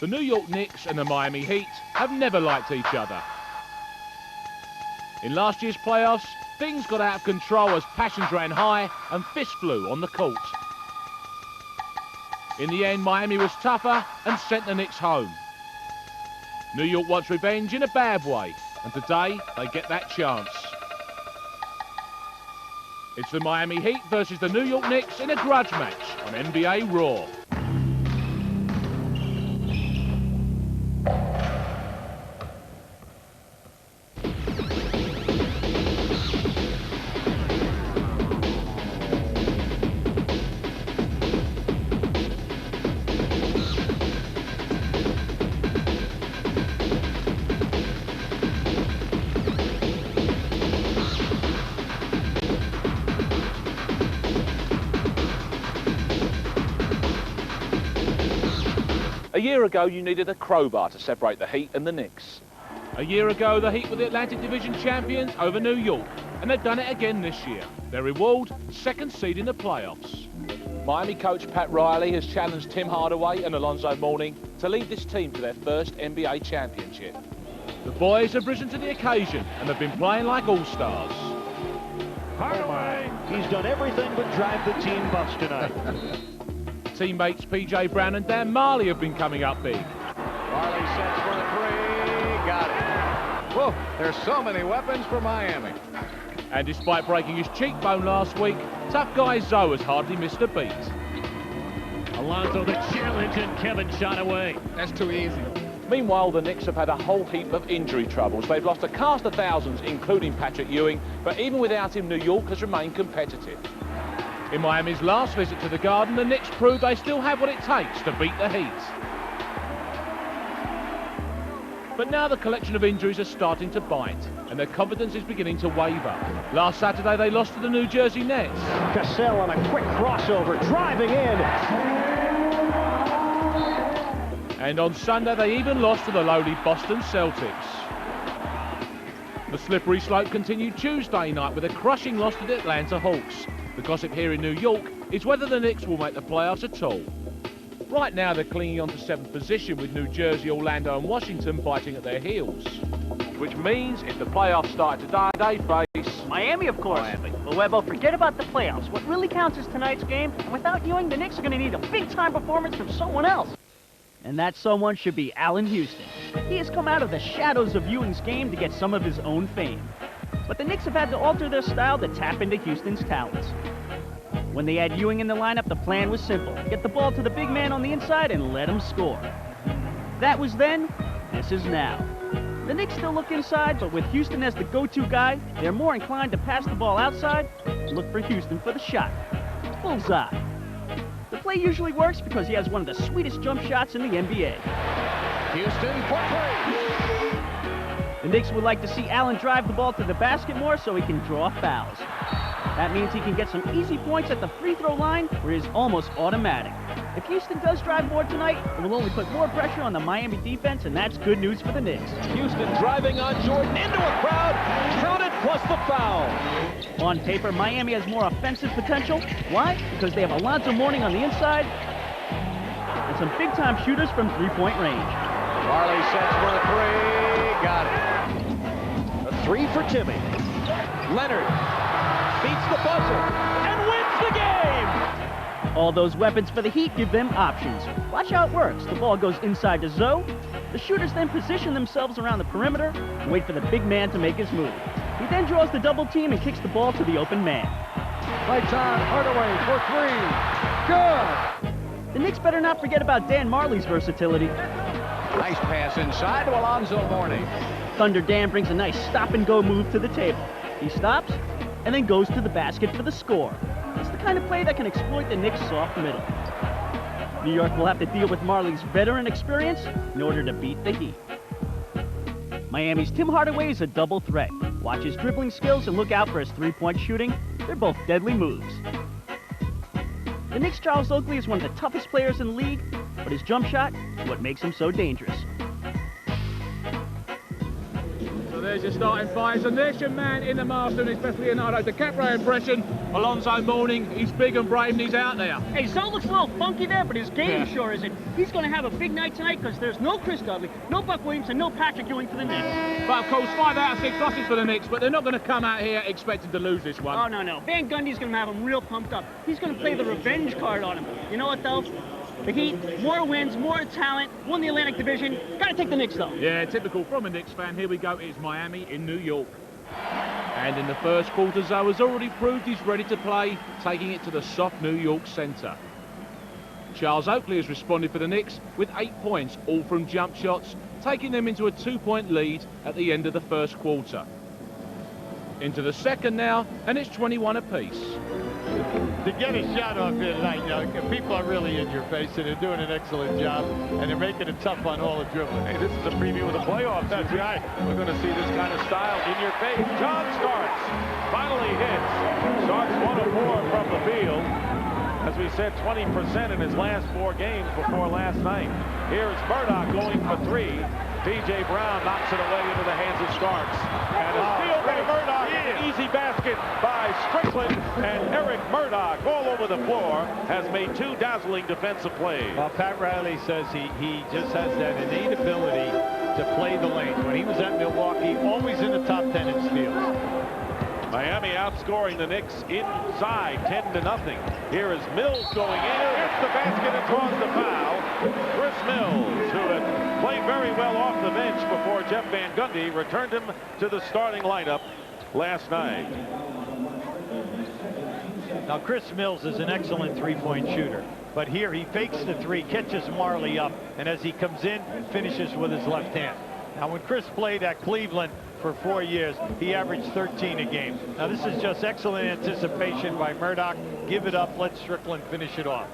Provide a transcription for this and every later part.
The New York Knicks and the Miami Heat have never liked each other. In last year's playoffs, things got out of control as passions ran high and fists flew on the court. In the end, Miami was tougher and sent the Knicks home. New York wants revenge in a bad way, and today they get that chance. It's the Miami Heat versus the New York Knicks in a grudge match on NBA Raw. A year ago, you needed a crowbar to separate the Heat and the Knicks. A year ago, the Heat were the Atlantic Division champions over New York, and they've done it again this year. Their reward, second seed in the playoffs. Miami coach Pat Riley has challenged Tim Hardaway and Alonzo Mourning to lead this team to their first NBA championship. The boys have risen to the occasion and have been playing like all-stars. Hardaway, he's done everything but drive the team bus tonight. Teammates PJ Brown and Dan Marley have been coming up big. Marley sets for the three. Got it. Whoa, there's so many weapons for Miami. And despite breaking his cheekbone last week, tough guy Zoe has hardly missed a beat. Alonzo the challenge, and Kevin shot away. That's too easy. Meanwhile, the Knicks have had a whole heap of injury troubles. They've lost a cast of thousands, including Patrick Ewing, but even without him, New York has remained competitive. In Miami's last visit to the Garden, the Knicks proved they still have what it takes to beat the Heat. But now the collection of injuries are starting to bite, and their confidence is beginning to waver. Last Saturday, they lost to the New Jersey Nets. Cassell on a quick crossover, driving in. And on Sunday, they even lost to the lowly Boston Celtics. The slippery slope continued Tuesday night with a crushing loss to the Atlanta Hawks. The gossip here in New York is whether the Knicks will make the playoffs at all. Right now, they're clinging on to 7th position with New Jersey, Orlando and Washington biting at their heels. Which means if the playoffs start today, they face Miami, of course. Miami. Well, Webbo, forget about the playoffs. What really counts is tonight's game. And without Ewing, the Knicks are going to need a big-time performance from someone else. And that someone should be Allen Houston. He has come out of the shadows of Ewing's game to get some of his own fame. But the Knicks have had to alter their style to tap into Houston's talents. When they had Ewing in the lineup, the plan was simple. Get the ball to the big man on the inside and let him score. That was then, this is now. The Knicks still look inside, but with Houston as the go-to guy, they're more inclined to pass the ball outside and look for Houston for the shot. Bullseye. The play usually works because he has one of the sweetest jump shots in the NBA. Houston for three. The Knicks would like to see Allen drive the ball to the basket more so he can draw fouls. That means he can get some easy points at the free throw line where he is almost automatic. If Houston does drive more tonight, it will only put more pressure on the Miami defense, and that's good news for the Knicks. Houston driving on Jordan into a crowd, counted plus the foul. On paper, Miami has more offensive potential. Why? Because they have Alonzo Mourning on the inside and some big-time shooters from three-point range. Marley sets for the three. Got it. A three for Timmy. Leonard beats the buzzer and wins the game. All those weapons for the Heat give them options. Watch how it works. The ball goes inside to Zoe. The shooters then position themselves around the perimeter and wait for the big man to make his move. He then draws the double team and kicks the ball to the open man. Right on Hardaway for three. Good. The Knicks better not forget about Dan Marley's versatility. Nice pass inside to Alonzo Mourning. Thunder Dan brings a nice stop-and-go move to the table. He stops and then goes to the basket for the score. It's the kind of play that can exploit the Knicks' soft middle. New York will have to deal with Marley's veteran experience in order to beat the Heat. Miami's Tim Hardaway is a double threat. Watch his dribbling skills and look out for his three-point shooting. They're both deadly moves. The Knicks' Charles Oakley is one of the toughest players in the league, but his jump shot is what makes him so dangerous. So there there's your starting fives, and there's your man in the master, and especially Leonardo DiCaprio impression. Alonzo Mourning, he's big and brave and he's out there. Hey, Zoe looks a little funky there, but his game Yeah. sure isn't. He's going to have a big night tonight because there's no Chris Dudley, no Buck Williams, and no Patrick Ewing for the Knicks. But of course, 5 out of 6 losses for the Knicks, but they're not going to come out here expecting to lose this one. Oh, no. Van Gundy's going to have him real pumped up. He's going to play the revenge card on him. You know what, though? The Heat, more wins, more talent, won the Atlantic Division. Got to take the Knicks, though. Yeah, typical from a Knicks fan. Here we go. It's Miami in New York. And in the first quarter, Zoe has already proved he's ready to play, taking it to the soft New York centre. Charles Oakley has responded for the Knicks with 8 points, all from jump shots, taking them into a 2-point lead at the end of the first quarter. Into the second now, and it's 21 apiece. To get a shot off here tonight, you know, people are really in your face, and they're doing an excellent job, and they're making it tough on all the dribbling. Hey, this is a preview of the playoffs. That's right. We're going to see this kind of style in your face. John Starks finally hits. Starks 1 of 4 from the field. As we said, 20% in his last 4 games before last night. Here is Murdoch going for 3. P.J. Brown knocks it away into the hands of Starks. And a steal by Murdoch. An easy basket by Strickland. And Eric Murdoch, all over the floor, has made 2 dazzling defensive plays. Well, Pat Riley says he just has that innate ability to play the lanes. When he was at Milwaukee, always in the top 10 in steals. Miami outscoring the Knicks inside 10-0. Here is Mills going in, hits the basket and draws the foul. Chris Mills, who had played very well off the bench before Jeff Van Gundy, returned him to the starting lineup last night. Now, Chris Mills is an excellent three-point shooter, but here he fakes the 3, catches Marley up, and as he comes in, finishes with his left hand. Now, when Chris played at Cleveland for 4 years, he averaged 13 a game. Now, this is just excellent anticipation by Murdoch. Give it up, let Strickland finish it off.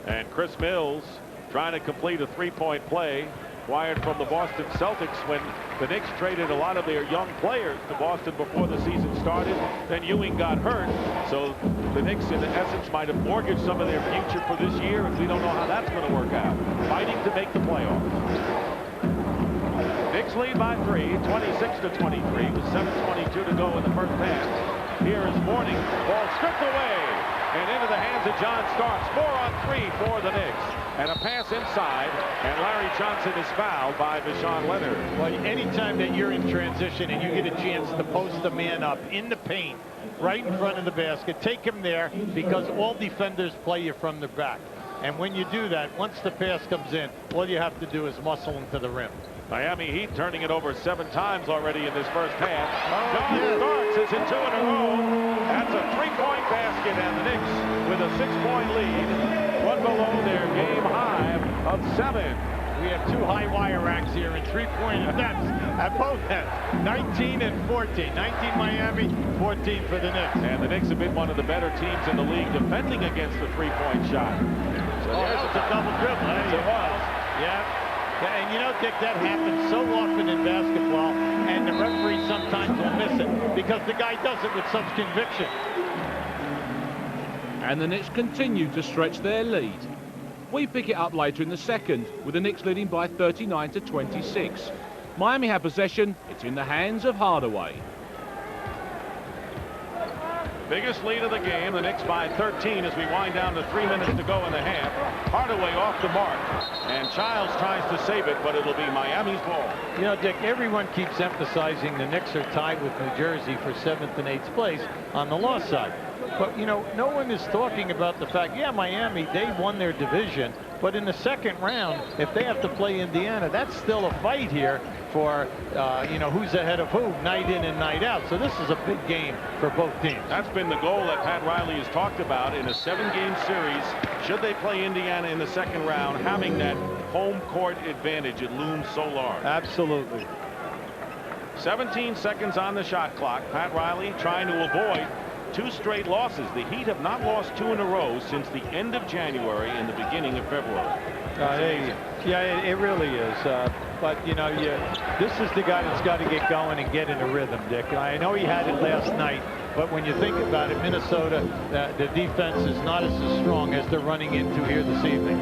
And Chris Mills trying to complete a 3-point play, acquired from the Boston Celtics when the Knicks traded a lot of their young players to Boston before the season started. Then Ewing got hurt, so the Knicks in essence might have mortgaged some of their future for this year, and we don't know how that's going to work out. Fighting to make the playoffs. Knicks lead by 3, 26-23, with 7:22 to go in the first half. Here is Mourning, ball stripped away, and into the hands of John Starks. 4 on 3 for the Knicks, and a pass inside, and Larry Johnson is fouled by Deshaun Leonard. Well, anytime that you're in transition and you get a chance to post a man up in the paint, right in front of the basket, take him there, because all defenders play you from the back. And when you do that, once the pass comes in, all you have to do is muscle him to the rim. Miami Heat turning it over 7 times already in this first half. John Starks is in 2 in a row. That's a 3-point basket, and the Knicks with a 6-point lead. 1 below their game high of 7. We have 2 high wire racks here in 3-point attempts at both ends. 19 and 14. 19 Miami, 14 for the Knicks. And the Knicks have been one of the better teams in the league defending against the 3-point shot. So that was a double dribble. Yes, it was. Yeah. And you know, Dick, that happens so often in basketball, and the referee sometimes will miss it because the guy does it with such conviction. And the Knicks continue to stretch their lead. We pick it up later in the second, with the Knicks leading by 39-26. Miami have possession. It's in the hands of Hardaway. Biggest lead of the game, the Knicks by 13 as we wind down to 3 minutes to go in the half. Hardaway off the mark, and Childs tries to save it, but it'll be Miami's ball. You know, Dick, everyone keeps emphasizing the Knicks are tied with New Jersey for 7th and 8th place on the loss side. But, you know, no one is talking about the fact, yeah, Miami, they won their division, but in the second round, if they have to play Indiana, that's still a fight here for, you know, who's ahead of who, night in and night out. So this is a big game for both teams. That's been the goal that Pat Riley has talked about in a 7-game series. Should they play Indiana in the second round, having that home court advantage, it looms so large. Absolutely. 17 seconds on the shot clock. Pat Riley trying to avoid 2 straight losses. The Heat have not lost 2 in a row since the end of January and the beginning of February. Yeah, it really is. But, you know, this is the guy that's got to get going and get in a rhythm, Dick. I know he had it last night, but when you think about it, Minnesota, the defense is not as strong as they're running into here this evening.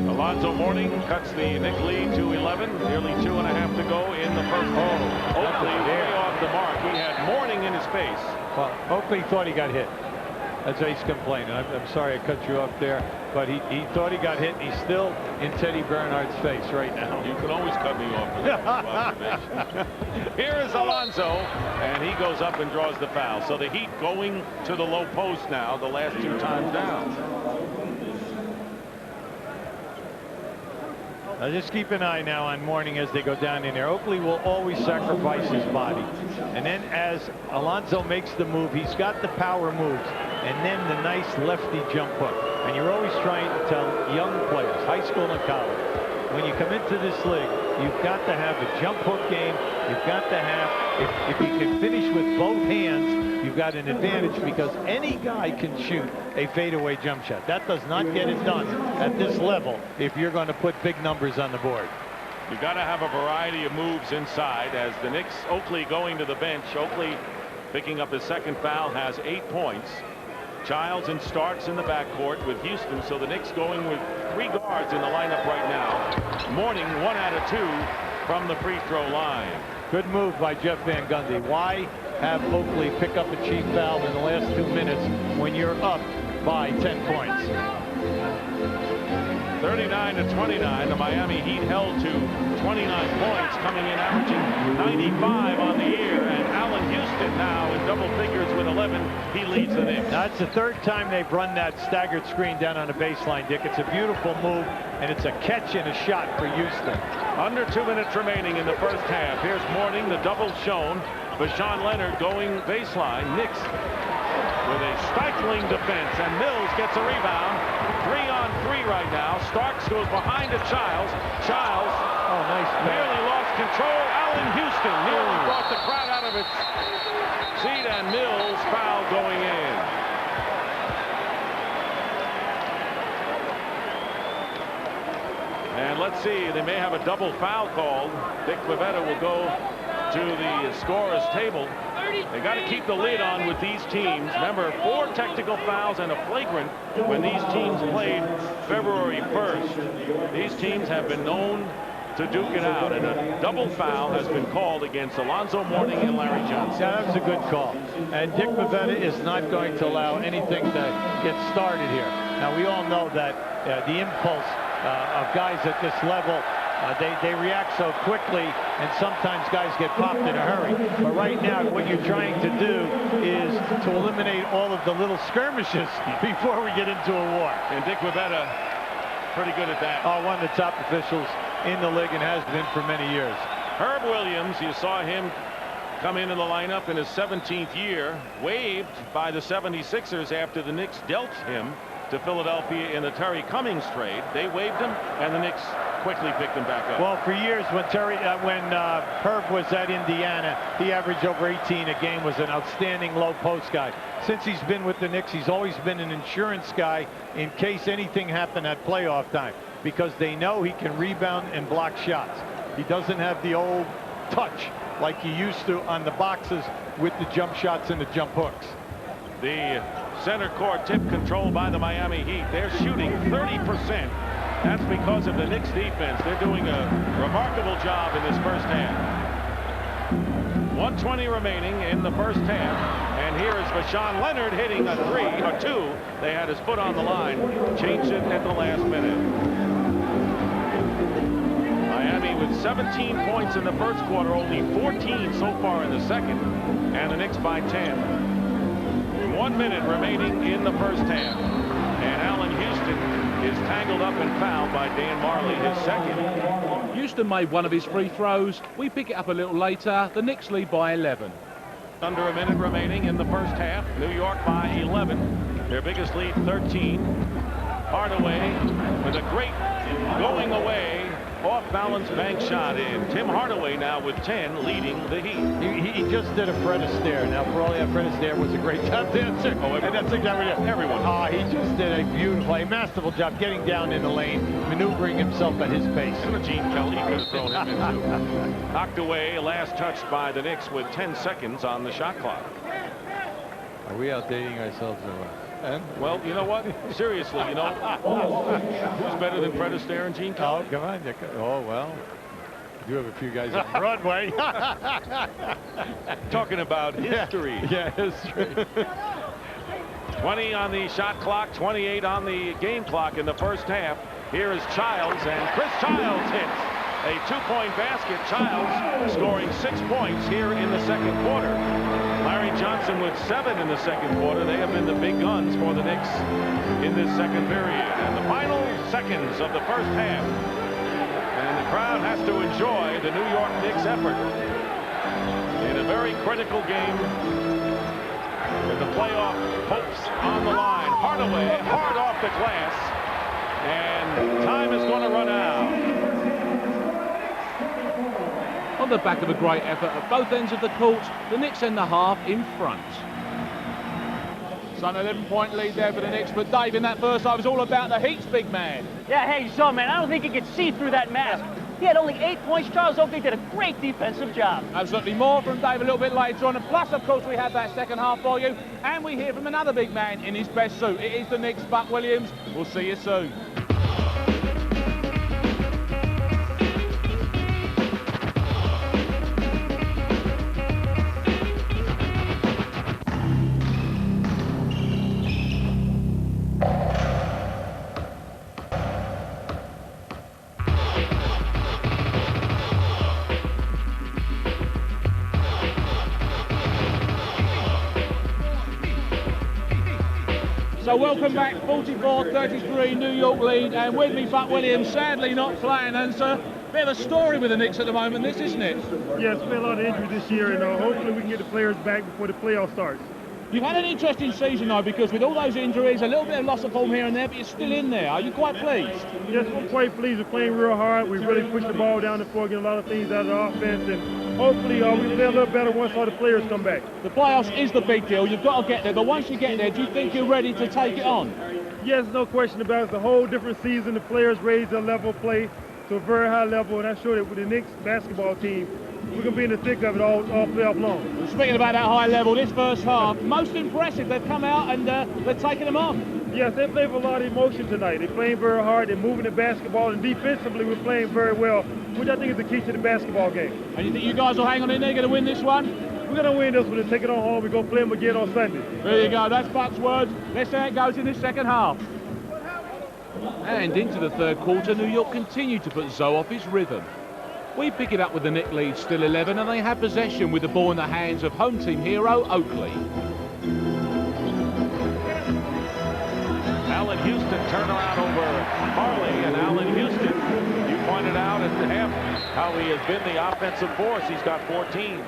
A lot Alonzo Mourning cuts the Knicks lead to 11. Nearly 2.5 to go in the first half. Oakley way off the mark. He had Mourning in his face. Well, Oakley thought he got hit. That's why he's complaining. I'm sorry I cut you off there, but he thought he got hit, and he's still in Teddy Bernhardt's face right now. You can always cut me off for that observation. Here is Alonzo, and he goes up and draws the foul. So the Heat going to the low post now, the last 2 times down. Now just keep an eye now on Mourning as they go down in there. Oakley will always sacrifice his body. And then as Alonzo makes the move, he's got the power moves. And then the nice lefty jump hook. And you're always trying to tell young players, high school and college, when you come into this league, you've got to have a jump hook game. You've got to have, if you can finish with both hands, you've got an advantage because any guy can shoot a fadeaway jump shot. That does not get it done at this level if you're going to put big numbers on the board. You've got to have a variety of moves inside as the Knicks, Oakley going to the bench. Oakley picking up his second foul, has 8 points. Childs and Starks in the backcourt with Houston, so the Knicks going with 3 guards in the lineup right now. Mourning 1 out of 2 from the free throw line. Good move by Jeff Van Gundy. Why have Oakley pick up a cheap foul in the last 2 minutes when you're up by 10 points? 39 to 29. The Miami Heat held to 29 points, coming in averaging 95 on the year. And Allen Houston now in double figures with 11. He leads the Knicks. That's the 3rd time they've run that staggered screen down on the baseline, Dick. It's a beautiful move, and it's a catch and a shot for Houston. Under 2 minutes remaining in the first half. Here's Mourning, the double shown. Bashawn Leonard going baseline. Knicks with a stifling defense, and Mills gets a rebound. 3-on-3 right now. Starks goes behind to Childs. Childs nearly lost control. Allen Houston nearly brought the crowd out of its seat, and Mills foul going in. And let's see, they may have a double foul called. Dick Bavetta will go to the scorer's table. They got to keep the lid on with these teams. Remember, 4 technical fouls and a flagrant when these teams played February 1st. These teams have been known to duke it out, and a double foul has been called against Alonzo Mourning and Larry Johnson. Yeah, that was a good call. And Dick Bavetta is not going to allow anything to get started here. Now, we all know that the impulse of guys at this level, they react so quickly, and sometimes guys get popped in a hurry. But right now, what you're trying to do is to eliminate all of the little skirmishes before we get into a war. And Dick Bavetta, pretty good at that. Oh, one of the top officials in the league and has been for many years. Herb Williams, you saw him come into the lineup in his 17th year, waived by the 76ers after the Knicks dealt him to Philadelphia in the Terry Cummings trade. They waived him, and the Knicks quickly picked him back up. Well, for years when Herb was at Indiana, he averaged over 18 a game, was an outstanding low post guy. Since he's been with the Knicks, he's always been an insurance guy in case anything happened at playoff time, because they know he can rebound and block shots. He doesn't have the old touch like he used to on the boxes with the jump shots and the jump hooks. The center court tip controlled by the Miami Heat. They're shooting 30%. That's because of the Knicks defense. They're doing a remarkable job in this first half. 1:20 remaining in the first half. And here is Bashawn Leonard hitting a 3 or 2. They had his foot on the line. Changed it at the last minute. Miami with 17 points in the first quarter, only 14 so far in the second. And the Knicks by 10. 1 minute remaining in the first half. And Allen Houston is tangled up and fouled by Dan Marley, his second. Houston made one of his free throws. We pick it up a little later. The Knicks lead by 11. Under a minute remaining in the first half. New York by 11. Their biggest lead, 13. Hardaway with a great going away off-balance bank shot in. Tim Hardaway now with 10, leading the Heat. He just did a Fred Astaire. Now, for all that, Fred Astaire was a great tap dancer. Oh, and that's exactly it. Everyone. He just did a beautiful, a masterful job getting down in the lane, maneuvering himself at his pace. And Gene Kelly could have thrown him into. Knocked away, last touched by the Knicks with 10 seconds on the shot clock. Are we outdating ourselves or what? Well, you know what? Seriously, you know, who's better than Fred Astaire and Gene Kelly? Oh, come on. Oh, well. You have a few guys on Broadway. Talking about history. Yeah, history. 20 on the shot clock, 28 on the game clock in the first half. Here is Childs, and Chris Childs hits a 2-point basket. Childs scoring 6 points here in the second quarter. Larry Johnson with 7 in the second quarter. They have been the big guns for the Knicks in this second period. And the final seconds of the first half. And the crowd has to enjoy the New York Knicks effort in a very critical game with the playoff hopes on the line. Hardaway, hard off the glass, and time is going to run out. On the back of a great effort at both ends of the court, the Knicks end the half in front. It's an 11-point lead there for the Knicks, but Dave, in that first half, it was all about the Heat's big man. Yeah, hey, so, man, I don't think he could see through that mask. He had only 8 points. Charles Oakley did a great defensive job. Absolutely. More from Dave a little bit later on. And plus, of course, we have that second half for you. And we hear from another big man in his best suit. It is the Knicks' Buck Williams. We'll see you soon. So welcome back, 44-33 New York lead, and with me Buck Williams, sadly not playing, and it's a bit of a story with the Knicks at the moment, this, isn't it? Yeah, it's been a lot of injuries this year, and hopefully we can get the players back before the playoff starts. You've had an interesting season though, because with all those injuries, a little bit of loss of form here and there, but you're still in there. Are you quite pleased? Yes, we're quite pleased. We're playing real hard. We really push the ball down the floor, getting a lot of things out of the offense, and hopefully we play a little better once all the players come back. The playoffs is the big deal. You've got to get there, but once you get there, do you think you're ready to take it on? Yes, no question about it. It's a whole different season. The players raise their level of play to a very high level, and I'm sure that with the Knicks basketball team, we're going to be in the thick of it all playoff long. Speaking about that high level, this first half, most impressive. They've come out and they're taking them off. Yes, they play with a lot of emotion tonight. They're playing very hard. They're moving the basketball, and defensively we're playing very well, which I think is the key to the basketball game. And you think you guys will hang on in there, going to win this one? We're going to win this one and take it on home. We're going to play them again on Sunday. There you go. That's Buck's words. Let's see how it goes in this second half. And into the third quarter, New York continue to put Zoe off his rhythm. We pick it up with the Knicks lead still 11, and they have possession with the ball in the hands of home team hero Oakley. Allen Houston turnaround over Harley, and Allen Houston, you pointed out at the half how he has been the offensive force. He's got 14.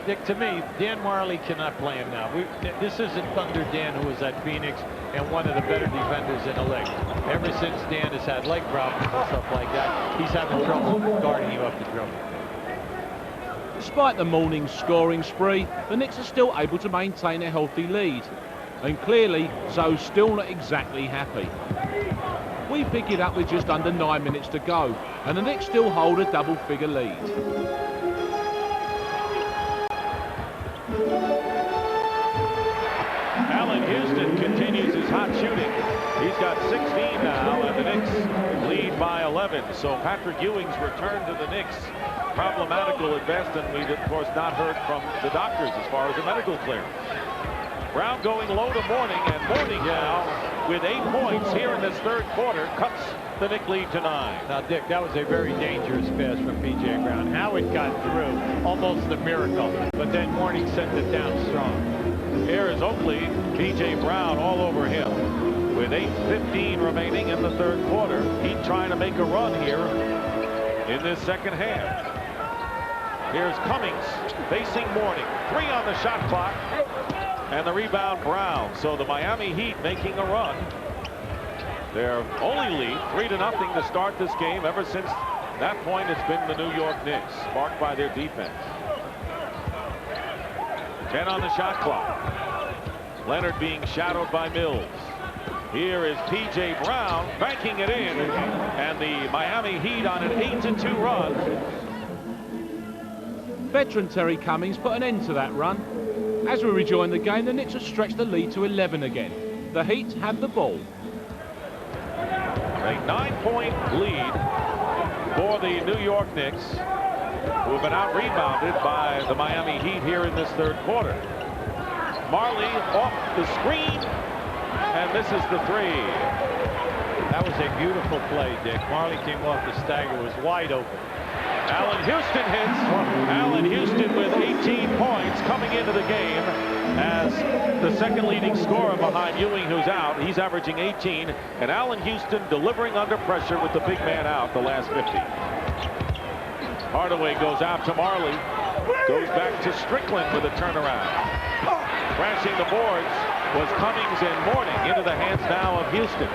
Dick, to me, Dan Marley cannot play him now. This isn't Thunder Dan, who was at Phoenix and one of the better defenders in the league. Ever since Dan has had leg problems and stuff like that, he's having trouble guarding you up the dribble. Despite the morning scoring spree, the Knicks are still able to maintain a healthy lead. And clearly, Zoe's still not exactly happy. We pick it up with just under 9 minutes to go, and the Knicks still hold a double-figure lead. Allen Houston continues his hot shooting. He's got 16 now, and the Knicks lead by 11. So Patrick Ewing's return to the Knicks, problematical at best, and we've, of course, not heard from the doctors as far as a medical clearance. Brown going low to Mourning, and Mourning now with 8 points here in this third quarter cuts the Knicks lead to 9. Now, Dick, that was a very dangerous pass from P.J. Brown. How it got through, almost a miracle. But then Mourning sent it down strong. Here is Oakley, P.J. Brown all over him. With 8:15 remaining in the third quarter, he's trying to make a run here in this second half. Here's Cummings facing Mourning. 3 on the shot clock. And the rebound, Brown. So the Miami Heat making a run. Their only lead, 3-0 to start this game. Ever since that point, it's been the New York Knicks, sparked by their defense. 10 on the shot clock. Leonard being shadowed by Mills. Here is P.J. Brown banking it in, and the Miami Heat on an 8-2 run. Veteran Terry Cummings put an end to that run. As we rejoin the game, the Knicks have stretched the lead to 11 again. The Heat had the ball. A 9-point lead for the New York Knicks, who have been out-rebounded by the Miami Heat here in this third quarter. Marley off the screen and misses the three. That was a beautiful play, Dick. Marley came off the stagger, was wide open. Allen Houston hits. Allen Houston with 18 points coming into the game as the second leading scorer behind Ewing, who's out. He's averaging 18, and Allen Houston delivering under pressure with the big man out the last 50. Hardaway goes out to Marley, goes back to Strickland with a turnaround. Crashing the boards was Cummings and Mourning, into the hands now of Houston.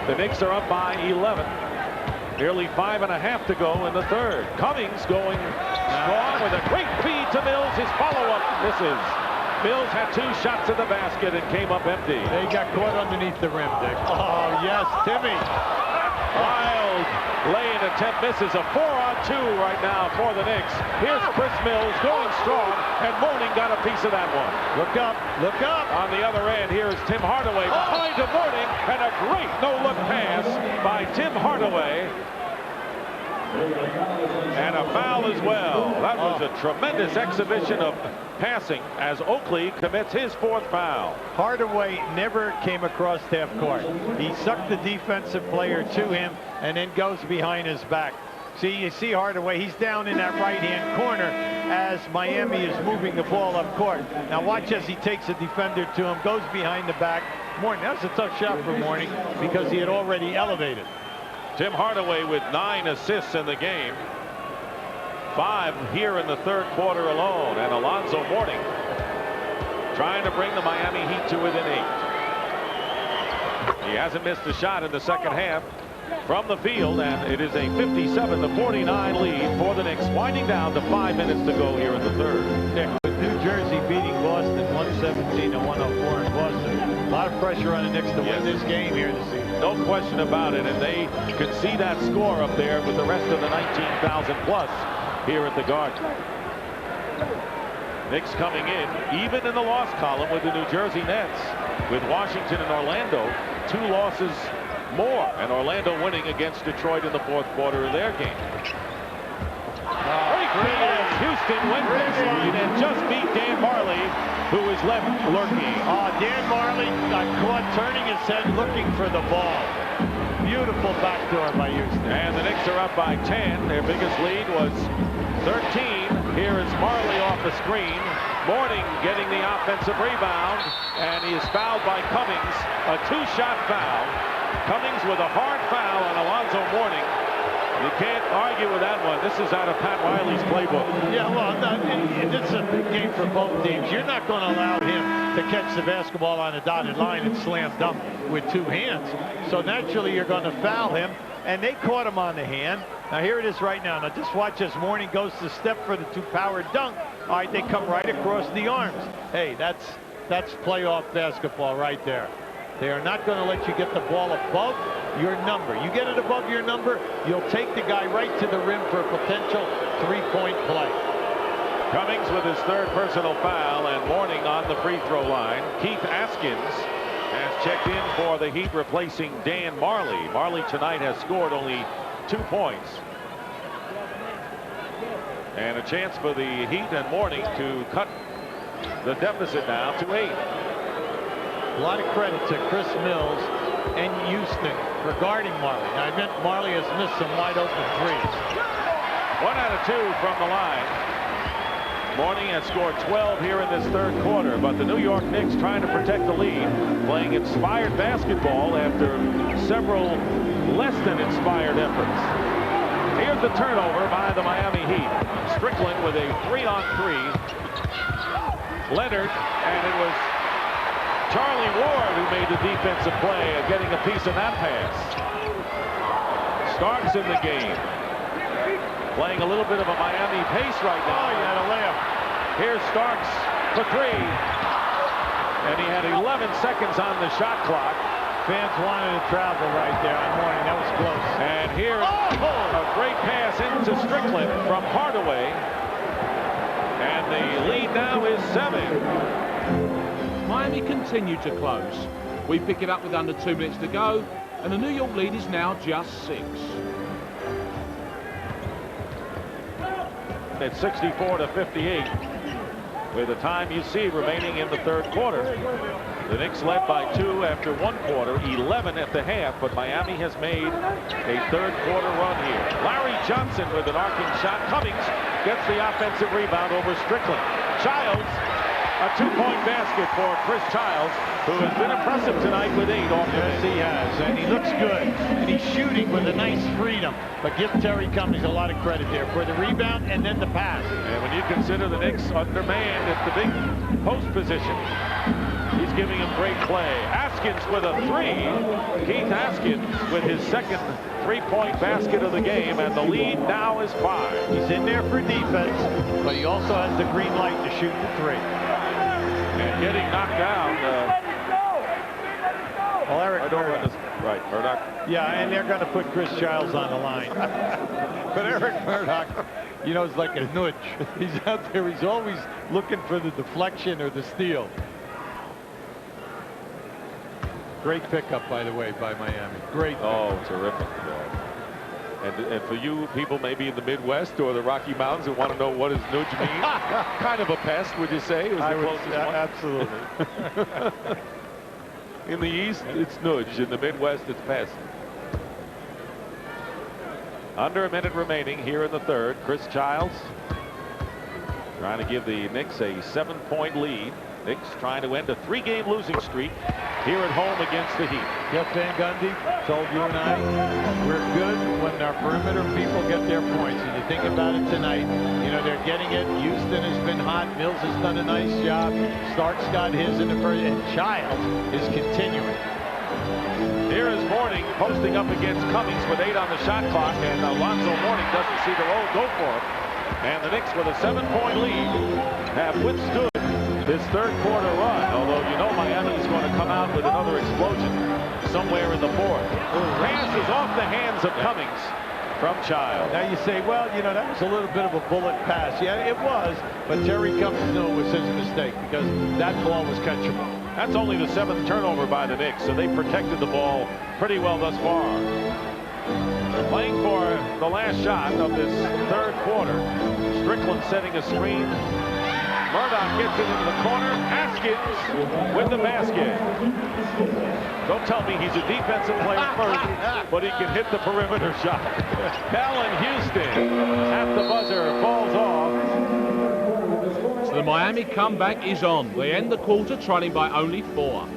The Knicks are up by 11. Nearly 5.5 to go in the third. Cummings going strong with a great feed to Mills. His follow-up misses. Mills had 2 shots at the basket and came up empty. They got caught underneath the rim, Dick. Oh, yes, Timmy. Wild lay-in attempt misses. A 4-on-2 right now for the Knicks. Here's Chris Mills going strong, and Mourning got a piece of that one. Look up, look up. On the other end, here is Tim Hardaway behind to Mourning, and a great no-look pass by Tim Hardaway. And a foul as well. That was a tremendous exhibition of passing as Oakley commits his 4th foul. Hardaway never came across half court. He sucked the defensive player to him and then goes behind his back. See, you see Hardaway, he's down in that right-hand corner as Miami is moving the ball up court. Now watch as he takes a defender to him, goes behind the back. Mourning, that was a tough shot for Mourning because he had already elevated. Tim Hardaway with 9 assists in the game. 5 here in the third quarter alone. And Alonzo Mourning trying to bring the Miami Heat to within 8. He hasn't missed a shot in the second half from the field, and it is a 57-49 lead for the Knicks, winding down to 5 minutes to go here in the third. Nick, with New Jersey beating Boston 117-104 in Boston, a lot of pressure on the Knicks to win this game here this season. No question about it, and they can see that score up there with the rest of the 19,000 plus here at the Garden. Knicks coming in, even in the loss column with the New Jersey Nets, with Washington and Orlando 2 losses more, and Orlando winning against Detroit in the 4th quarter of their game. Houston went baseline and just beat Dan Marley, who is left lurking. Dan Marley got caught turning his head looking for the ball. Beautiful backdoor by Houston. And the Knicks are up by 10. Their biggest lead was 13. Here is Marley off the screen. Mourning getting the offensive rebound, and he is fouled by Cummings. A 2-shot foul. Cummings with a hard foul on Alonzo Mourning. You can't argue with that one. This is out of Pat Riley's playbook. Yeah, well, this is a big game for both teams. You're not going to allow him to catch the basketball on a dotted line and slam dunk with 2 hands. So naturally, you're going to foul him, and they caught him on the hand. Now, here it is right now. Now, just watch as Mourning goes to step for the 2-power dunk. All right, they come right across the arms. Hey, that's playoff basketball right there. They are not going to let you get the ball above your number. You get it above your number, you'll take the guy right to the rim for a potential 3-point play. Cummings with his 3rd personal foul, and Mourning on the free throw line. Keith Askins has checked in for the Heat, replacing Dan Marley. Marley tonight has scored only 2 points. And a chance for the Heat and Mourning to cut the deficit now to 8. A lot of credit to Chris Mills and Houston regarding Marley. Now, I meant Marley has missed some wide open threes. 1 out of 2 from the line. Mourning has scored 12 here in this third quarter, but the New York Knicks trying to protect the lead, playing inspired basketball after several less than inspired efforts. Here's the turnover by the Miami Heat. Strickland with a 3-on-3. Leonard, and it was Charlie Ward who made the defensive play of getting a piece of that pass. Starks in the game. Playing a little bit of a Miami pace right now. Oh, he had a layup. Here's Starks for 3. And he had 11 seconds on the shot clock. Fans wanted to travel right there on Mourning. That was close. And here's a great pass into Strickland from Hardaway. And the lead now is 7. Miami continued to close. We pick it up with under 2 minutes to go, and the New York lead is now just 6. It's 64-58 with the time you see remaining in the third quarter. The Knicks led by 2 after 1 quarter, 11 at the half, but Miami has made a third quarter run here. Larry Johnson with an arcing shot. Cummings gets the offensive rebound over Strickland. Childs, a 2-point basket for Chris Childs, who has been impressive tonight with 8 off the bench. Yes, he has, and he looks good, and he's shooting with a nice freedom. But give Terry Cummings a lot of credit there for the rebound and then the pass. And when you consider the Knicks undermanned at the big post position, he's giving him great play. Askins with a 3. Keith Askins with his second 3-point basket of the game, and the lead now is 5. He's in there for defense, but he also has the green light to shoot the 3. And getting knocked down. Well, Eric Murdoch. Right, Murdoch. Yeah, and they're going to put Chris Childs on the line. But Eric Murdoch, you know, is like a nudge. He's out there. He's always looking for the deflection or the steal. Great pickup, by the way, by Miami. Great pickup. Oh, terrific. And for you people maybe in the Midwest or the Rocky Mountains who want to know what does nudge mean, kind of a pest, would you say? Was the closest one? Absolutely. In the East, it's nudge. In the Midwest, it's pest. Under a minute remaining here in the third. Chris Childs trying to give the Knicks a 7-point lead. Knicks trying to end a 3-game losing streak here at home against the Heat. Jeff Van Gundy told you and I, we're good when our perimeter people get their points. And you think about it tonight, you know, they're getting it. Houston has been hot. Mills has done a nice job. Starks got his in the first, and Childs is continuing. Here is Mourning posting up against Cummings with 8 on the shot clock, and Alonzo Mourning doesn't see the roll go for it. And the Knicks with a 7-point lead have withstood this third quarter run, although you know Miami is going to come out with another explosion somewhere in the fourth. Pass is off the hands of Cummings from Childs. Now you say, well, you know, that was a little bit of a bullet pass. Yeah, it was, but Terry Cummings knew it was his mistake because that ball was catchable. That's only the 7th turnover by the Knicks, so they protected the ball pretty well thus far. Playing for the last shot of this third quarter. Strickland setting a screen. Murdoch gets it into the corner. Askins with the basket. Don't tell me he's a defensive player first, but he can hit the perimeter shot. Allen Houston at the buzzer falls off. So the Miami comeback is on. They end the quarter trailing by only 4.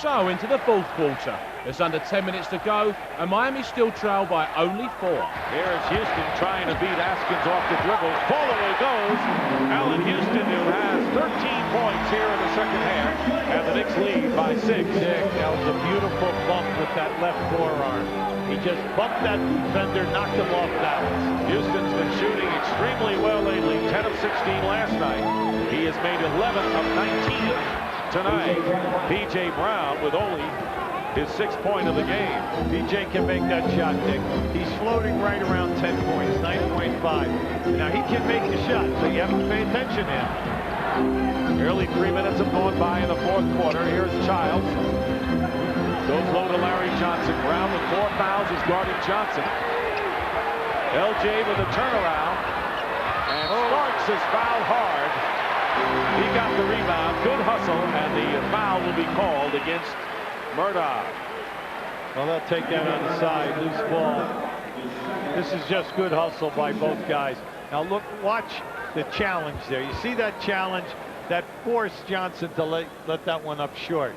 So into the fourth quarter. There's under 10 minutes to go, and Miami still trail by only 4. Here's Houston trying to beat Askins off the dribble. Ball away goes. Allen Houston, who has 13 points here in the second half, and the Knicks lead by 6. Dick, that was a beautiful bump with that left forearm. He just bumped that defender, knocked him off balance. Houston's been shooting extremely well lately. 10 of 16 last night. He has made 11 of 19 tonight. P.J. Brown with only his 6th point of the game. P.J. can make that shot, Dick. He's floating right around 10 points, 9.5. Now, he can make the shot, so you have to pay attention to him. Nearly 3 minutes have gone by in the fourth quarter. Here's Childs. Goes low to Larry Johnson. Brown with 4 fouls is guarding Johnson. LJ with a turnaround. And Starks is fouled hard. He got the rebound. Good hustle. And the foul will be called against Murdoch. Well, they'll take that on the side. Loose ball. This is just good hustle by both guys. Now, look, watch the challenge there. You see that challenge? That forced Johnson to let that one up short.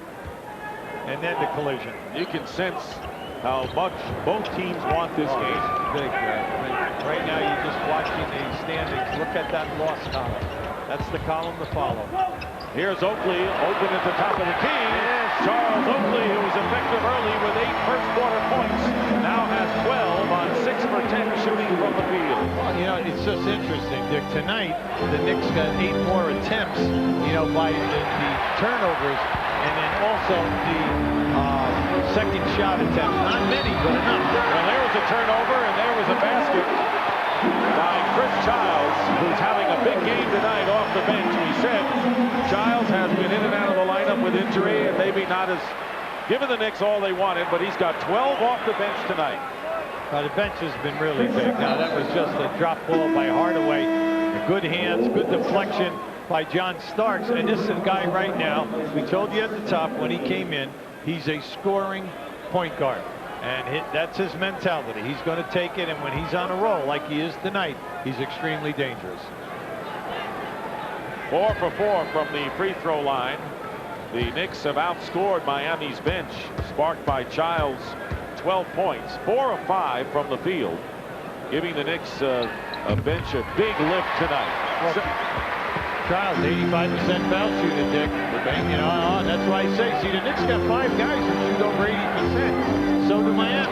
And then the collision. You can sense how much both teams want this game. Big, right now, you're just watching the standings. Look at that loss column. That's the column to follow. Here's Oakley open at the top of the key. Charles Oakley, who was effective early with 8 first-quarter points, now has 12 on 6 for 10 shooting from the field. Well, you know, it's just interesting, Dick. Tonight, the Knicks got 8 more attempts, you know, by the turnovers, and then also the second shot attempts. Not many, but enough. Well, there was a turnover, and there was a basket by Chris Childs, who's having a big game tonight off the bench. We said Childs has been in and out of the lineup with injury, and maybe not as given the Knicks all they wanted, but he's got 12 off the bench tonight. The bench has been really big. Now, that was just a drop ball by Hardaway. Good hands, good deflection by John Starks. And this is a guy right now, we told you at the top when he came in, he's a scoring point guard. And that's his mentality. He's going to take it, and when he's on a roll like he is tonight, he's extremely dangerous. 4 for 4 from the free throw line. The Knicks have outscored Miami's bench, sparked by Childs' 12 points. 4 of 5 from the field, giving the Knicks a bench a big lift tonight. Childs, 85% foul shooting, Dick. You know, that's why I say, see, the Knicks got 5 guys who shoot over 80%. So do Miami.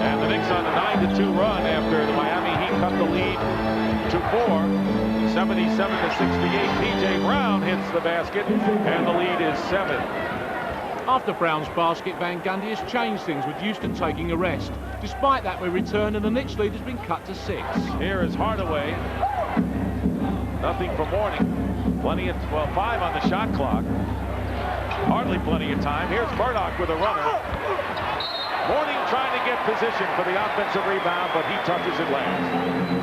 And the Knicks on a 9-2 run after the Miami Heat cut the lead to 4. 77-68. P.J. Brown hits the basket, and the lead is 7. After Brown's basket, Van Gundy has changed things with Houston taking a rest. Despite that, we return and the Knicks lead has been cut to 6. Here is Hardaway. Nothing for Mourning. Plenty of 5 on the shot clock. Hardly plenty of time. Here's Murdoch with a runner. Mourning trying to get position for the offensive rebound, but he touches it last.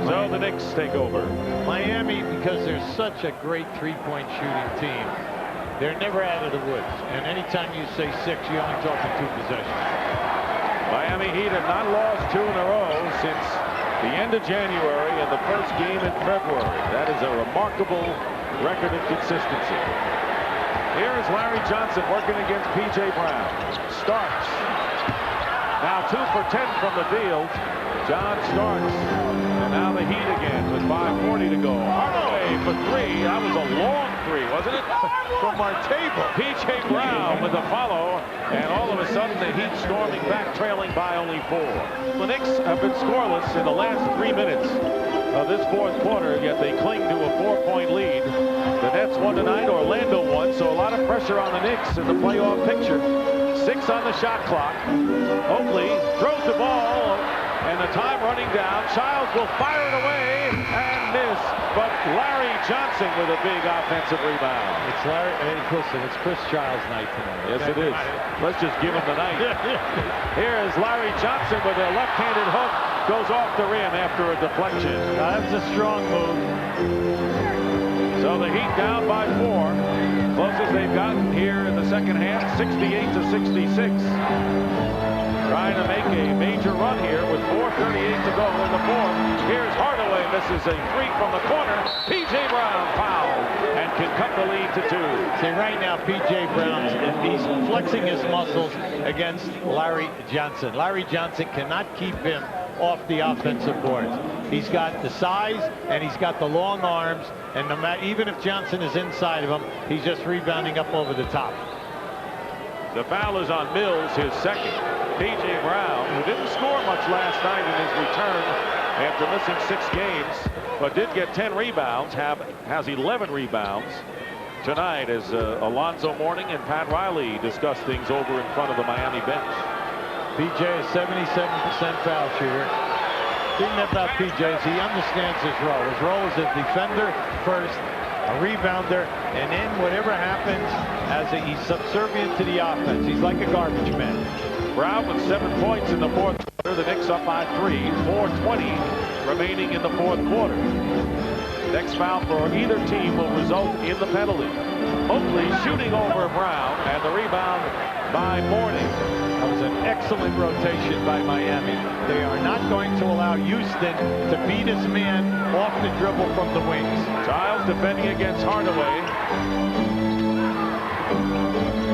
So the Knicks take over. Miami, because they're such a great three-point shooting team, they're never out of the woods. And anytime you say 6, you're only talking 2 possessions. Miami Heat have not lost 2 in a row since the end of January and the first game in February. That is a remarkable record of consistency. Here is Larry Johnson working against P.J. Brown. Starks. Now 2 for 10 from the field. John Starks. And now the Heat again with 5:40 to go. Hardaway for 3. That was a long 3, wasn't it? From our table. P.J. Brown with a follow. And all of a sudden the Heat storming back, trailing by only 4. The Knicks have been scoreless in the last 3 minutes of this 4th quarter, yet they cling to a 4-point lead. The Nets won tonight, Orlando won, so a lot of pressure on the Knicks in the playoff picture. 6 on the shot clock. Oakley throws the ball, and the time running down. Childs will fire it away and miss, but Larry Johnson with a big offensive rebound. It's Larry. Listen, it's Chris Childs' night tonight. Yes, it is. Let's just give him the night. Here is Larry Johnson with a left-handed hook. Goes off the rim after a deflection. That's a strong move. So the Heat down by 4. Closest they've gotten here in the second half, 68-66. Trying to make a major run here with 4:38 to go in the 4th. Here's Hardaway, misses a 3 from the corner. P.J. Brown fouled and can cut the lead to 2. See, right now, P.J. Brown, he's flexing his muscles against Larry Johnson. Larry Johnson cannot keep him off the offensive boards. He's got the size and he's got the long arms, and no matter, even if Johnson is inside of him, he's just rebounding up over the top. The foul is on Mills, his second. P.J. Brown, who didn't score much last night in his return after missing 6 games, but did get 10 rebounds, has 11 rebounds tonight as Alonzo Mourning and Pat Riley discuss things over in front of the Miami bench. P.J. is 77% foul shooter. The thing about P.J. is he understands his role. His role is a defender first, a rebounder, and then whatever happens, he's subservient to the offense. He's like a garbage man. Brown with 7 points in the 4th quarter. The Knicks up by 3. 4:20 remaining in the 4th quarter. Next foul for either team will result in the penalty. Oakley shooting over Brown, and the rebound by Mourning. That was an excellent rotation by Miami. They are not going to allow Houston to beat his man off the dribble from the wings. Childs defending against Hardaway.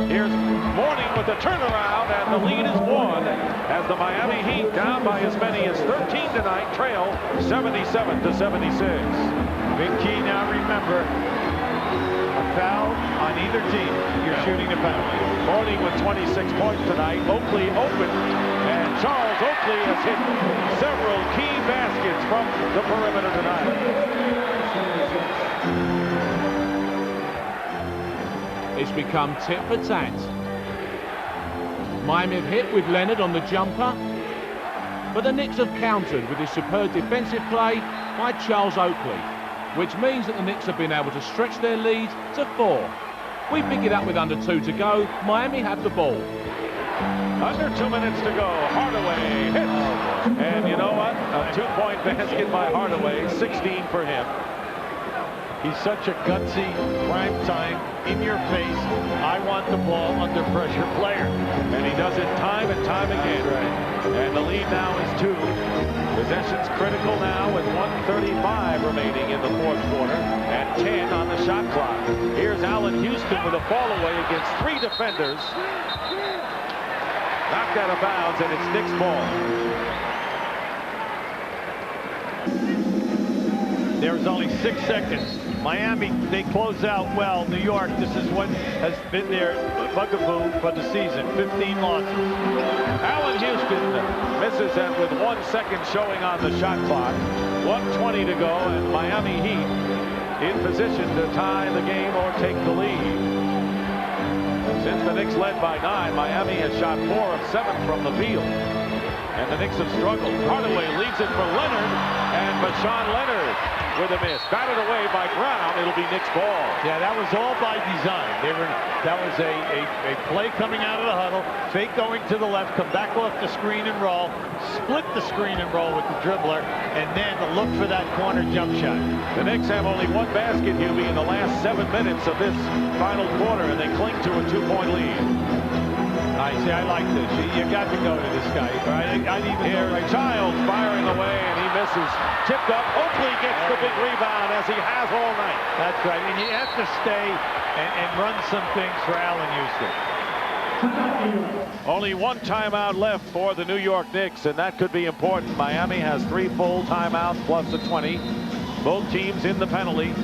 Here's Mourning with the turnaround, and the lead is 1 as the Miami Heat, down by as many as 13 tonight, trail 77-76. Big key now, remember, a foul on either team, you're shooting the penalty. Morning with 26 points tonight. Oakley open, and Charles Oakley has hit several key baskets from the perimeter tonight. It's become tit for tat. Miami have hit with Leonard on the jumper, but the Knicks have countered with his superb defensive play by Charles Oakley, which means that the Knicks have been able to stretch their lead to 4. We pick it up with under 2 to go. Miami have the ball. Under 2 minutes to go. Hardaway hits. And you know what? A 2-point basket by Hardaway. 16 for him. He's such a gutsy, prime time, in your face, I want the ball under pressure player. And he does it time and time again. Right. And the lead now is 2. Possession's critical now with 1:35 remaining in the fourth quarter and 10 on the shot clock. Here's Allen Houston with a fall away against 3 defenders. Knocked out of bounds, and it's Knicks ball. There's only 6 seconds. Miami, they close out well. New York, this is what has been their bugaboo for the season. 15 losses. Allen Houston misses that with 1 second showing on the shot clock. 1:20 to go, and Miami Heat in position to tie the game or take the lead. Since the Knicks led by 9, Miami has shot 4 of 7 from the field. And the Knicks have struggled. Hardaway leaves it for Leonard, and Marshawn Leonard with a miss. Batted away by Brown. It'll be Knicks ball. Yeah, that was all by design. That was a play coming out of the huddle, fake going to the left, come back off the screen and roll, split the screen and roll with the dribbler, and then look for that corner jump shot. The Knicks have only 1 basket, Hubie, in the last 7 minutes of this final quarter, and they cling to a 2-point lead. I see, I like this. You got to go to this guy. I'd even Here, Childs firing away, and he misses. Tipped up. Oakley gets the big rebound, as he has all night. That's right. And you have to stay and run some things for Allen Houston. Only 1 timeout left for the New York Knicks, and that could be important. Miami has 3 full timeouts plus a 20. Both teams in the penalty.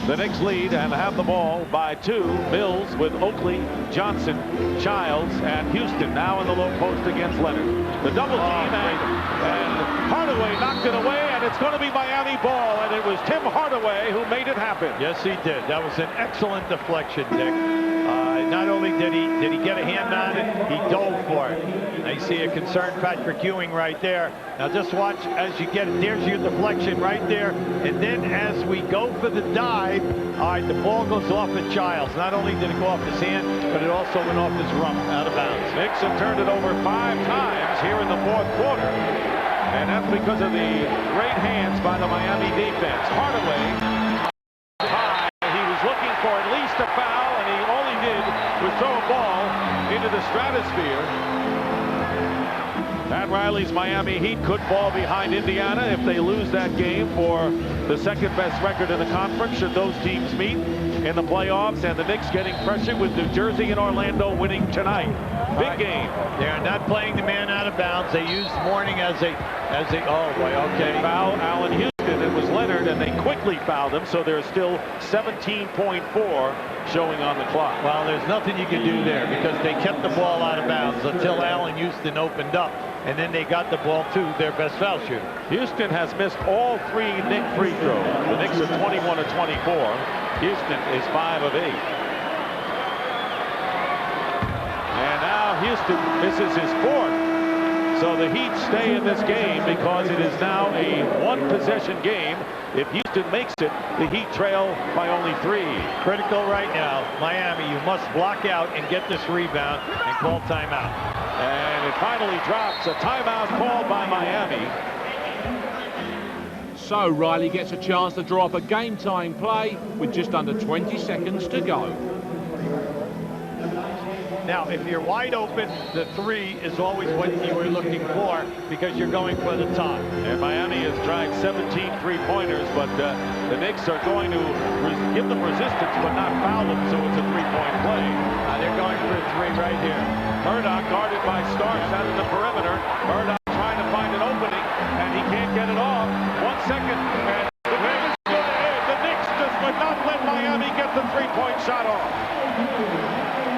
The Knicks lead and have the ball by 2. Mills with Oakley, Johnson, Childs, and Houston now in the low post against Leonard. The double team, and Hardaway knocked it away, and it's going to be Miami ball, and it was Tim Hardaway who made it happen. Yes, he did. That was an excellent deflection, Dick. Not only did he get a hand on it, he dove for it. Now you see a concerned Patrick Ewing right there. Now just watch as you get it. There's your deflection right there. And then as we go for the dive, all right, the ball goes off at Childs. Not only did it go off his hand, but it also went off his rump out of bounds. Knicks have turned it over 5 times here in the fourth quarter. And that's because of the great hands by the Miami defense. Hardaway high. He was looking for at least a foul, and all he did was throw a ball into the stratosphere. Pat Riley's Miami Heat could fall behind Indiana if they lose that game for the second-best record in the conference should those teams meet in the playoffs, and the Knicks getting pressure with New Jersey and Orlando winning tonight. Big game. They're not playing the man out of bounds. They used Mourning as a oh boy, okay. Foul Allen Houston. It was Leonard, and they quickly fouled him, so there's still 17.4 showing on the clock. Well, there's nothing you can do there because they kept the ball out of bounds until Allen Houston opened up, and then they got the ball to their best foul shooter. Houston has missed all 3 Knicks free throws. The Knicks are 21 of 24. Houston is 5 of 8. And now Houston misses his 4th. So the Heat stay in this game because it is now a 1-possession game. If Houston makes it, the Heat trail by only 3. Critical right now, Miami, you must block out and get this rebound and call timeout. And it finally drops. A timeout called by Miami. So Riley gets a chance to draw up a game-time play with just under 20 seconds to go. Now, if you're wide open, the 3 is always what you were looking for because you're going for the top. And Miami has tried 17 three-pointers, but the Knicks are going to give them resistance but not foul them, so it's a 3-point play. They're going for a 3 right here. Murdoch guarded by Starks out of the perimeter. Murdoch trying to find an opening, and he can't get it off. 1 second, and the Knicks go ahead. The Knicks three-point shot off.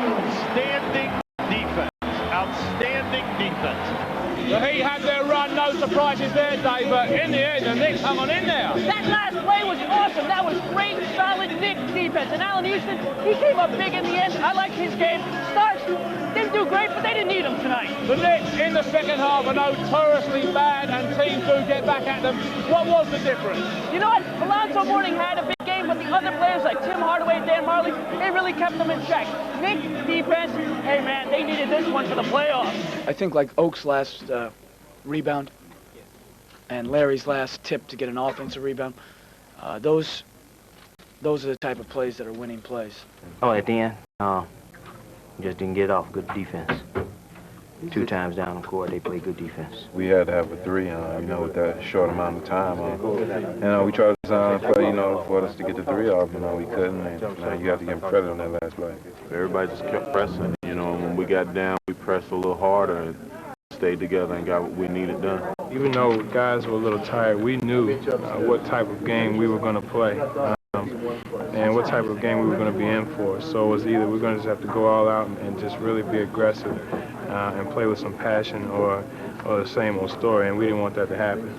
Outstanding defense. Outstanding defense. The Heat had their run, no surprises there, Dave, but in the end, the Knicks hung on in there. That last play was awesome. That was great, solid Knicks defense. And Allen Houston, he came up big in the end. I like his game. Starks didn't do great, but they didn't need him tonight. The Knicks in the second half are notoriously bad, and teams do get back at them. What was the difference? You know what? Alonzo Mourning had a big game, but the other players like Tim Hardaway and Dan Marley, they really kept them in check. Knicks defense, hey man, they needed this one for the playoffs. I think like Oak's last rebound and Larry's last tip to get an offensive rebound, those are the type of plays that are winning plays. Oh, at the end, just didn't get off. Good defense. 2 times down the court, they played good defense. We had to have a 3, with that short amount of time. We tried to play, for us to get the 3 off, we couldn't. And you have to give them credit on that last play. Everybody just kept pressing. When we got down, we pressed a little harder and stayed together and got what we needed done. Even though guys were a little tired, we knew what type of game we were going to play and what type of game we were going to be in for. So it was either we're going to just have to go all out and just really be aggressive and play with some passion or the same old story, and we didn't want that to happen.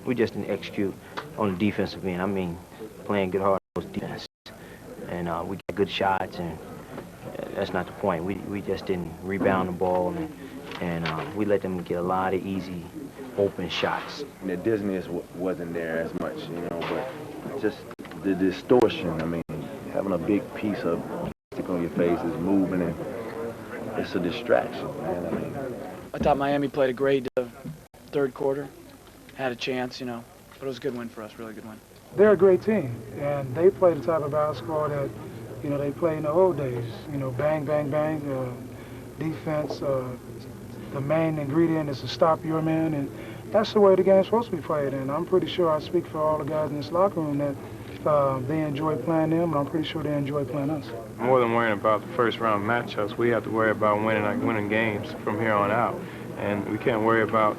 We just didn't execute on the defensive end. I mean, playing good hard defense. And we got good shots, and that's not the point. We just didn't rebound the ball, and we let them get a lot of easy, open shots. The dizziness wasn't there as much, but just the distortion. I mean, having a big piece of plastic on your face is moving, and it's a distraction, man. I thought Miami played a great third quarter, had a chance, but it was a good win for us, really good win. They're a great team, and they play the type of basketball that, they play in the old days. Bang, bang, bang, defense. The main ingredient is to stop your man, and that's the way the game's supposed to be played. And I'm pretty sure I speak for all the guys in this locker room that they enjoy playing them, and I'm pretty sure they enjoy playing us. More than worrying about the first round matchups, we have to worry about winning games from here on out, and we can't worry about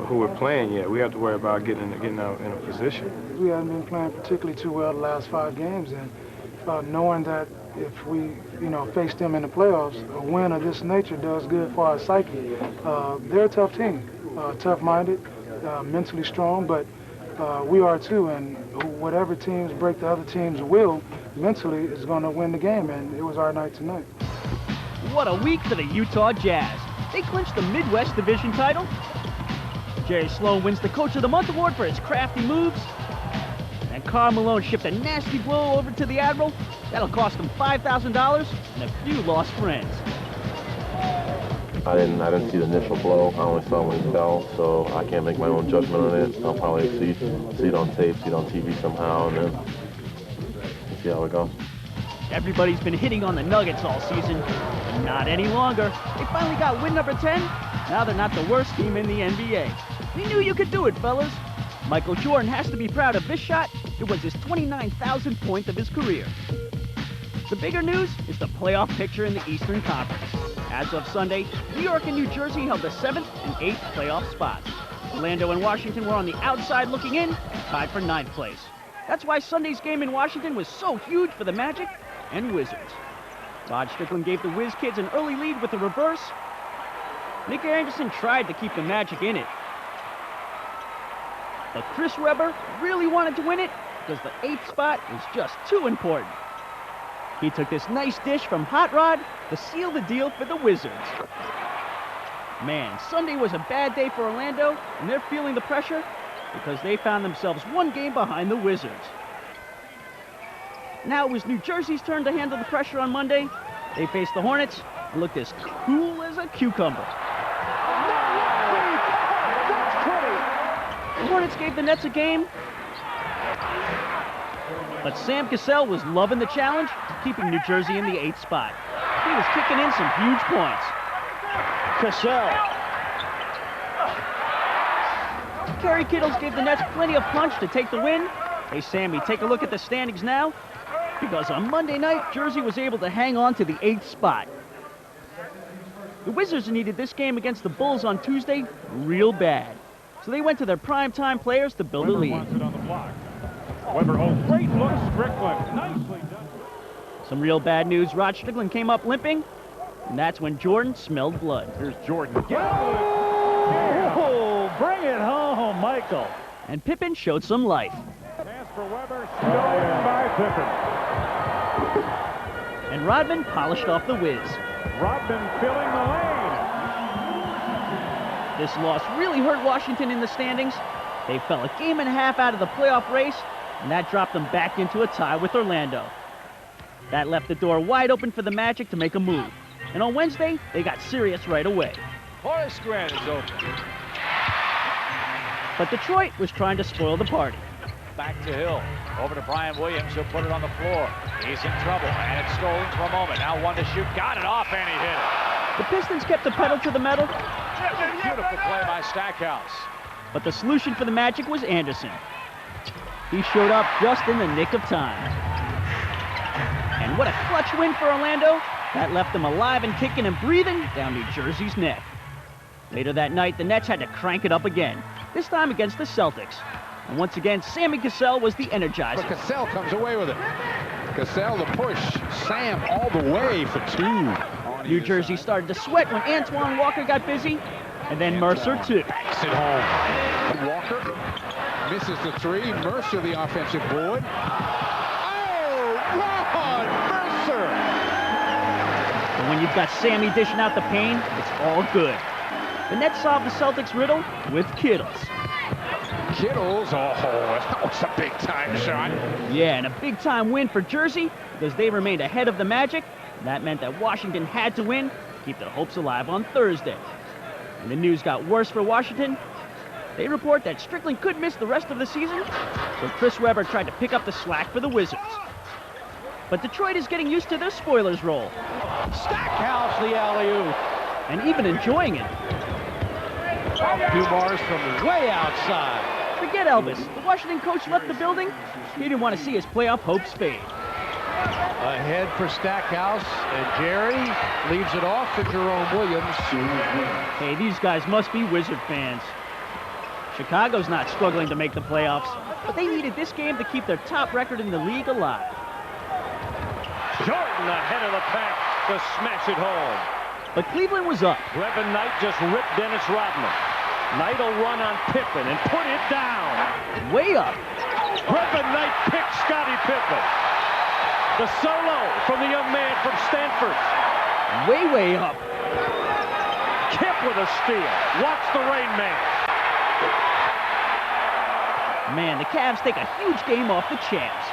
who we're playing yet. We have to worry about getting out in a position. We haven't been playing particularly too well the last 5 games, and knowing that if we, face them in the playoffs, a win of this nature does good for our psyche. They're a tough team, tough-minded, mentally strong, but we are too, and whatever teams break the other team's will, mentally is going to win the game, and it was our night tonight. What a week for the Utah Jazz. They clinched the Midwest Division title. Jerry Sloan wins the Coach of the Month award for his crafty moves. And Karl Malone shipped a nasty blow over to the Admiral. That'll cost him $5,000 and a few lost friends. I didn't see the initial blow. I only saw when he fell, so I can't make my own judgment on it. I'll probably see it on tape, see it on TV somehow, and then see how it goes. Everybody's been hitting on the Nuggets all season, but not any longer. They finally got win number 10. Now they're not the worst team in the NBA. We knew you could do it, fellas. Michael Jordan has to be proud of this shot. It was his 29,000th point of his career. The bigger news is the playoff picture in the Eastern Conference. As of Sunday, New York and New Jersey held the 7th and 8th playoff spots. Orlando and Washington were on the outside looking in, tied for 9th place. That's why Sunday's game in Washington was so huge for the Magic and Wizards. Todd Strickland gave the Wiz kids an early lead with the reverse. Nick Anderson tried to keep the Magic in it. But Chris Webber really wanted to win it because the 8th spot was just too important. He took this nice dish from Hot Rod to seal the deal for the Wizards. Man, Sunday was a bad day for Orlando, and they're feeling the pressure because they found themselves 1 game behind the Wizards. Now it was New Jersey's turn to handle the pressure on Monday. They faced the Hornets and looked as cool as a cucumber. The Hornets gave the Nets a game, but Sam Cassell was loving the challenge, keeping New Jersey in the 8th spot. He was kicking in some huge points. Cassell. Kerry Kittles gave the Nets plenty of punch to take the win. Hey, Sammy, take a look at the standings now, because on Monday night, Jersey was able to hang on to the 8th spot. The Wizards needed this game against the Bulls on Tuesday real bad. So they went to their primetime players to build a lead. Wants it on the block. Webber, great look, Strickland. Nicely done. Some real bad news. Rod Strickland came up limping, and that's when Jordan smelled blood. Here's Jordan. Oh, bring it home, Michael. And Pippen showed some life. Pass for Weber, stolen by Pippen. And Rodman polished off the whiz. Rodman filling the lane. This loss really hurt Washington in the standings. They fell a game and a half out of the playoff race, and that dropped them back into a tie with Orlando. That left the door wide open for the Magic to make a move. And on Wednesday, they got serious right away. Horace Grant is open. But Detroit was trying to spoil the party. Back to Hill. Over to Brian Williams. He'll put it on the floor. He's in trouble. And it's stolen for a moment. Now one to shoot. Got it off and he hit it. The Pistons kept the pedal to the metal, Beautiful play by Stackhouse. but the solution for the Magic was Anderson. He showed up just in the nick of time. And what a clutch win for Orlando. That left them alive and kicking and breathing down New Jersey's neck. Later that night, the Nets had to crank it up again, this time against the Celtics. And once again, Sammy Cassell was the energizer. But Cassell comes away with it. Cassell the push. Sam all the way for two. New Jersey started to sweat when Antoine Walker got busy, and then Mercer too. Banks it home. Walker misses the three. Mercer the offensive board. Oh, Ron Mercer! And when you've got Sammy dishing out the pain, it's all good. The Nets solved the Celtics riddle with Kittles. Kittles, oh, that was a big-time shot. Yeah, and a big-time win for Jersey because they remained ahead of the Magic. That meant that Washington had to win to keep their hopes alive on Thursday. And the news got worse for Washington. They report that Strickland could miss the rest of the season, so Chris Webber tried to pick up the slack for the Wizards. But Detroit is getting used to their spoilers role. Stackhouse the alley-oop. And even enjoying it. Dumars from way outside. Forget Elvis. The Washington coach left the building. He didn't want to see his playoff hopes fade. Ahead for Stackhouse, and Jerry leaves it off to Jerome Williams. Hey, these guys must be Wizard fans. Chicago's not struggling to make the playoffs, but they needed this game to keep their top record in the league alive. Jordan ahead of the pack to smash it home. But Cleveland was up. Grevin Knight just ripped Dennis Rodman. Knight will run on Pippen and put it down. Way up. Grevin Knight picks Scottie Pippen. The solo from the young man from Stanford. Way, way up. Kemp with a steal. Watch the Rain Man. Man, the Cavs take a huge game off the champs.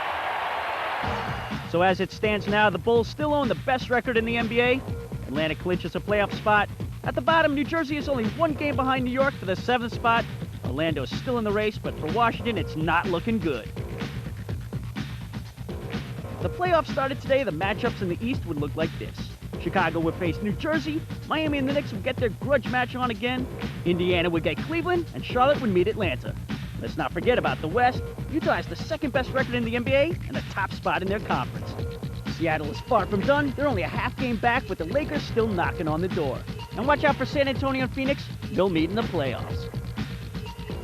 So as it stands now, the Bulls still own the best record in the NBA. Atlanta clinches a playoff spot. At the bottom, New Jersey is only one game behind New York for the 7th spot. Orlando is still in the race, but for Washington, it's not looking good. If the playoffs started today, the matchups in the East would look like this. Chicago would face New Jersey, Miami and the Knicks would get their grudge match on again, Indiana would get Cleveland, and Charlotte would meet Atlanta. Let's not forget about the West. Utah has the second best record in the NBA and the top spot in their conference. Seattle is far from done. They're only a half game back, with the Lakers still knocking on the door. And watch out for San Antonio and Phoenix. They'll meet in the playoffs.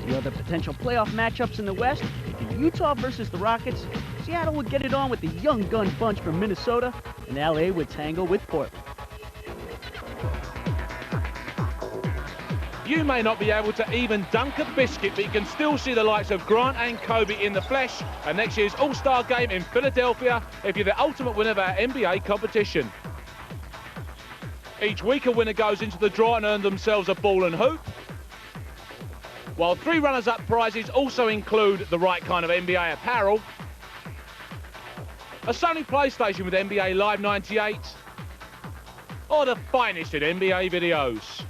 The other potential playoff matchups in the West would be Utah versus the Rockets. Seattle would get it on with the young gun bunch from Minnesota, and LA would tangle with Portland. You may not be able to even dunk a biscuit, but you can still see the likes of Grant and Kobe in the flesh at next year's All-Star Game in Philadelphia if you're the ultimate winner of our NBA competition. Each week a winner goes into the draw and earns themselves a ball and hoop, while 3 runners-up prizes also include the right kind of NBA apparel, a Sony PlayStation with NBA Live 98, or the finest in NBA videos.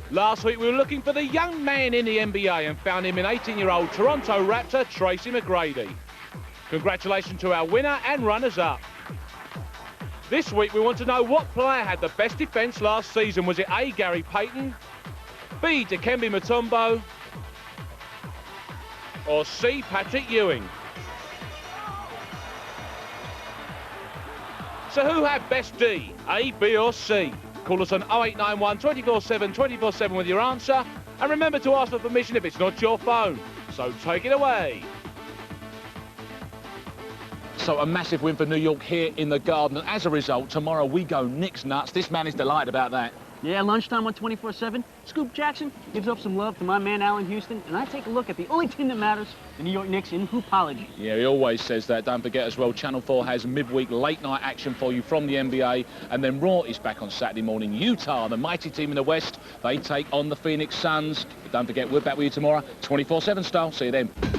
Last week we were looking for the young man in the NBA and found him in 18-year-old Toronto Raptor Tracy McGrady. Congratulations to our winner and runners-up. This week we want to know what player had the best defence last season. Was it A, Gary Payton, B, Dikembe Mutombo, or C, Patrick Ewing? So who had best D, A, B or C? Call us on 0891 24/7 24/7 with your answer, and remember to ask for permission if it's not your phone. So take it away. So a massive win for New York here in the Garden. And as a result, tomorrow we go Knicks nuts. This man is delighted about that. Yeah, lunchtime on 24/7. Scoop Jackson gives up some love to my man Allen Houston, and I take a look at the only team that matters, the New York Knicks in hoopology. Yeah, he always says that. Don't forget as well, Channel 4 has midweek late night action for you from the NBA, and then Raw is back on Saturday morning. Utah, the mighty team in the West, they take on the Phoenix Suns. But don't forget, we're back with you tomorrow, 24/7 style. See you then.